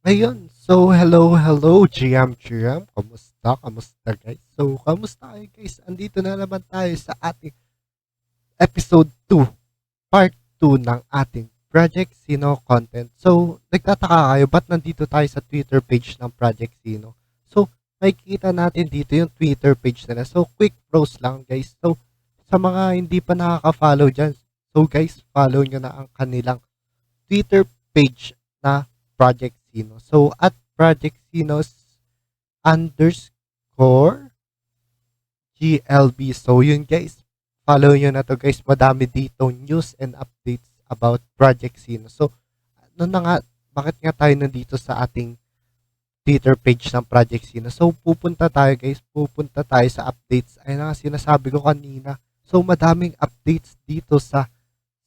Ayun. So, hello, GM. Kamusta, guys? So, kamusta kayo, guys? Andito na naman tayo sa ating episode 2, part 2 ng ating Project Sino content. So, nagtataka kayo, ba't nandito tayo sa Twitter page ng Project Sino? So, makikita natin dito yung Twitter page nila. So, quick pros lang, guys. So, sa mga hindi pa nakaka-follow dyan, so guys, follow nyo na ang kanilang Twitter page na Project Sino. So, at Project Sino's underscore GLB. So, yun guys. Follow nyo na to guys. Madami dito news and updates about Project Sino. So, ano na nga, bakit nga tayo nandito sa ating Twitter page ng Project Sino? So, pupunta tayo guys. Pupunta tayo sa updates. Ayun na nga sinasabi ko kanina. So, madaming updates dito sa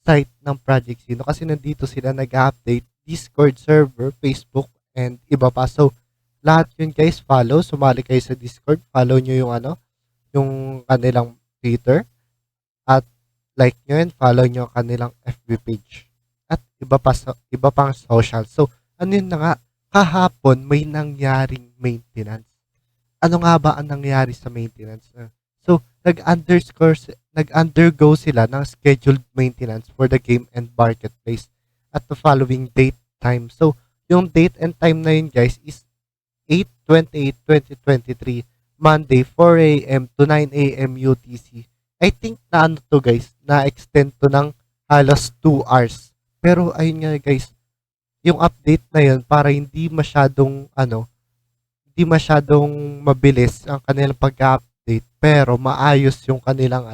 site ng Project Sino kasi nandito sila nag-update Discord server, Facebook, and iba pa. So, lahat yun guys, follow. Sumali kayo sa Discord. Follow nyo yung yung kanilang Twitter. At like nyo yun, follow nyo ang kanilang FB page. At iba pa, iba pang social. So, ano yun na nga, kahapon may nangyaring maintenance. Ano nga ba ang nangyari sa maintenance? So, nag-undergo sila ng scheduled maintenance for the game and marketplace at the following date time. So, yung date and time na yun guys is 8/28/2023, Monday, 4 a.m. to 9 a.m. UTC. I think na ano to guys, na-extend to ng halos 2 hours. Pero ayun nga guys, yung update na yun para hindi masyadong mabilis ang kanilang pag-update pero maayos yung kanilang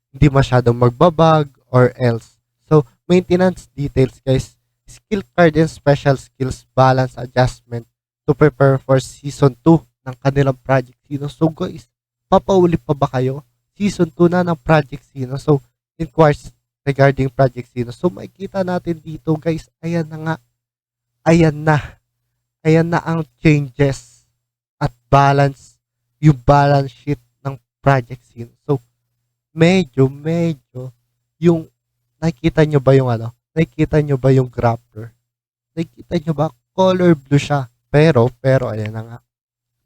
hindi masyadong magbabag or else. So, maintenance details guys, skill card and special skills balance adjustment to prepare for season 2 ng kanilang Project Sino. So guys, papauli pa ba kayo? Season 2 na ng Project Sino. So, inquires regarding Project Sino. So, makikita natin dito guys, ayan na nga, ayan na. Ayan na ang changes at yung balance sheet ng Project Sino. So, medyo, yung, nakikita nyo ba yung nakikita nyo ba yung grapper? Nakikita nyo ba? Color blue siya. Pero, ayan na nga.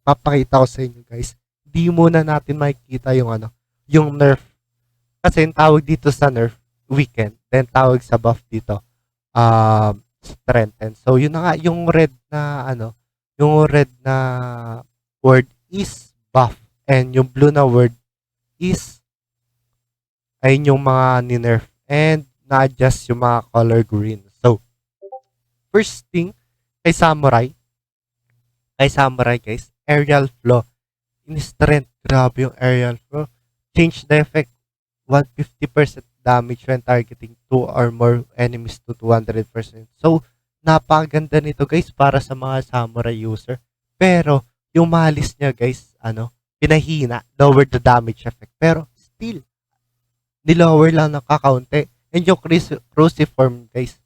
Papakita ko sa inyo guys. Di muna natin makikita yung yung nerf. Kasi yung tawag dito sa nerf, weekend. Then tawag sa buff dito, strengthen. So, yun na nga, yung red na word is buff. And yung blue na word is, ayun yung mga ni-nerf. And na-adjust yung mga color green. So, first thing, kay Samurai guys, aerial flow. In strength, grabe yung aerial flow. Change the effect 150% damage when targeting 2 or more enemies to 200%. So, napakaganda nito guys para sa mga samurai user. Pero, yung malis niya guys, pinahina, lower the damage effect. Pero, still, nilower lang ng kakaunti. And yung cruciform guys,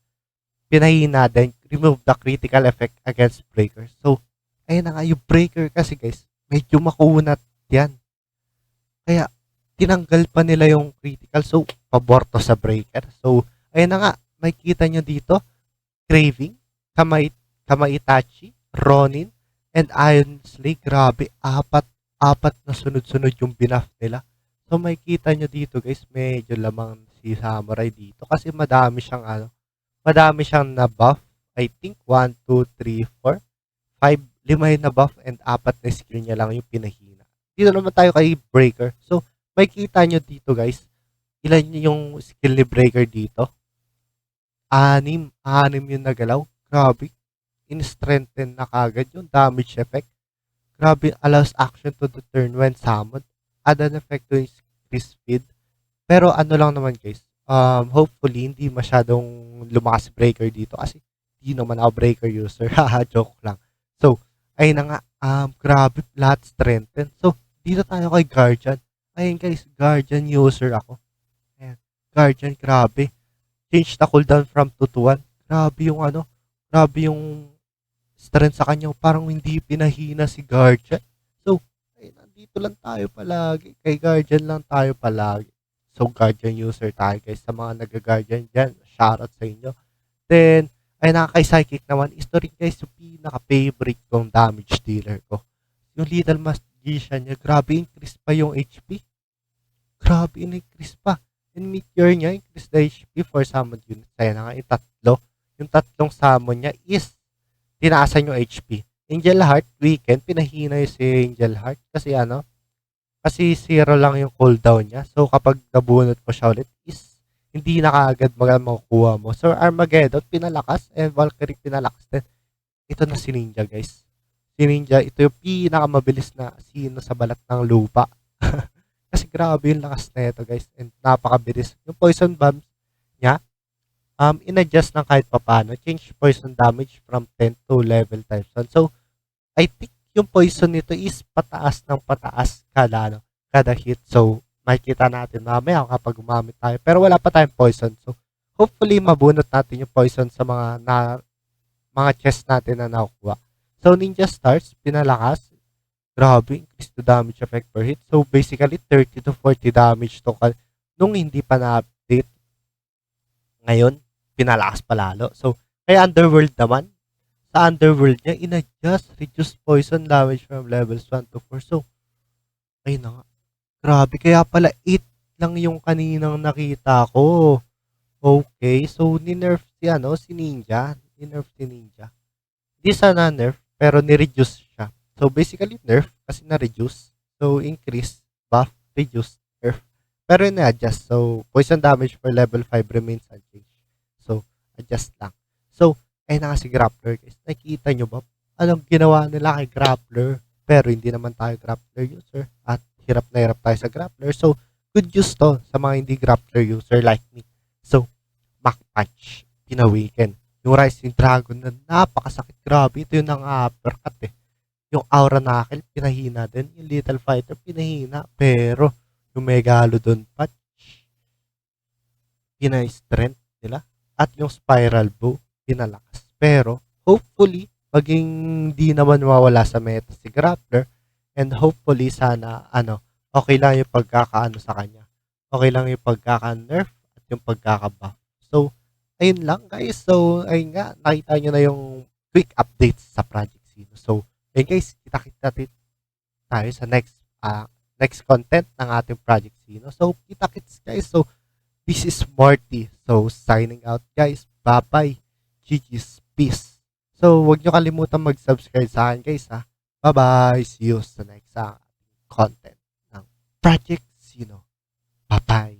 pinahina din, remove the critical effect against breakers. So, ayun na nga, yung breaker kasi guys, medyo makunat yan. Kaya, tinanggal pa nila yung critical. So, pabor to sa breaker. So, ayun na nga, makikita nyo dito, Craving, Kamaitachi, Ronin, and Iron Slay. Grabe, apat na sunod-sunod yung binuff nila. So, makikita nyo dito guys, medyo lamang si Samurai dito. Kasi madami siyang na-buff. I think 1, 2, 3, 4, 5, 5 na buff and 4 na skill niya lang yung pinahina. Dito naman tayo kay Breaker. So, makikita nyo dito guys, ilan yung skill ni Breaker dito? 6 yung nagalaw. Grabe. In-strengthen na kagad yung damage effect. Grabe, allows action to the turn when summoned. Add an effect to increase speed. Pero ano lang naman guys, hopefully hindi masyadong lumakas si Breaker dito kasi hindi naman ako Breaker user. Haha, joke lang. So, ayun na nga, grabe, lahat strengthen. So, dito tayo kay Guardian. Ayun guys, Guardian user ako. Ayan, Guardian, grabe. Change the cooldown from 2 to 1. Grabe yung strength sa kanya. Parang hindi pinahina si Guardian. So, ayun, nandito lang tayo palagi. Kay Guardian lang tayo palagi. So, Guardian user tayo guys. Sa mga nag-Guardian dyan, shoutout sa inyo. Then, Ay kay Psychic naman, is to rin guys yung pinaka-favorite kong damage dealer ko. Yung Little Magician niya, grabe increase pa yung HP. Grabe in-increase pa. And Meteor niya, increase the HP for summon units. Ayan na nga, yung tatlo. Yung tatlong summon niya is tinaasan yung HP. Angel Heart, weekend, pinahina yung si Angel Heart. Kasi zero lang yung cooldown niya. So, kapag nabunot mo siya ulit, is hindi na kaagad makukuha mo. So, Armageddon, pinalakas. And Valkyrie, pinalakas din. Ito na si Ninja, guys. Si Ninja, ito yung pinakamabilis na sino sa balat ng lupa. Kasi grabe yung lakas na ito, guys. And napakabilis. Yung poison bombs niya, in-adjust ng kahit papano. Change poison damage from 10 to level times 1. So, I think yung poison nito is pataas ng pataas kada hit. So, makikita natin mamaya kapag gumamit tayo. Pero wala pa tayong poison. So, hopefully, mabunot natin yung poison sa mga chest natin na nakukuha. So, Ninja Stars, pinalakas. Grabe, increase to damage effect per hit. So, basically, 30 to 40 damage to nung hindi pa na-update. Ngayon, pinalakas pa lalo. So, kaya Underworld naman, sa Underworld niya, in-adjust, reduce poison damage from levels 1 to 4. So, ayun na nga. Grabe, kaya pala 8 lang yung kaninang nakita ko. Okay, so ni-nerf si Ninja. Ni-nerf si Ninja. Hindi sana nerf, pero ni-reduce siya. So, basically, nerf kasi na-reduce. So, increase, buff, reduce, nerf. Pero in-adjust. So, poison damage for level 5 remains unchanged. So, adjust lang. So, ayun na nga si Grappler, guys. Nakikita nyo ba? Anong ginawa nila kay Grappler? Pero hindi naman tayo Grappler user. At hirap na hirap tayo sa Grappler. So, good use to sa mga hindi Grappler user like me. So, back punch. Pinawaken. Yung Rising Dragon na napakasakit. Grabe. Ito yung uppercut eh. Yung Aura Knuckle, pinahina din. Yung Little Fighter, pinahina. Pero, yung Megalodon Punch, pina-strength nila. At yung Spiral Bow, pinalakas. Pero, hopefully, maging di naman mawala sa meta si Grappler. And hopefully, sana, okay lang yung pagkakaano sa kanya. Okay lang yung pagkaka-nerf at yung pagkaka-buff. So, ayun lang, guys. So, ayun nga, nakita nyo na yung quick updates sa Project Zeno. So, ayun guys, kita-kita tayo sa next content ng ating Project Zeno. So, kita-kits, guys. So, this is Morty. So, signing out, guys. Bye-bye. GG's. Peace. So, huwag nyo kalimutan mag-subscribe sa akin, guys, ha. Bye-bye. See you sa next content ng Project Zeno. Bye-bye.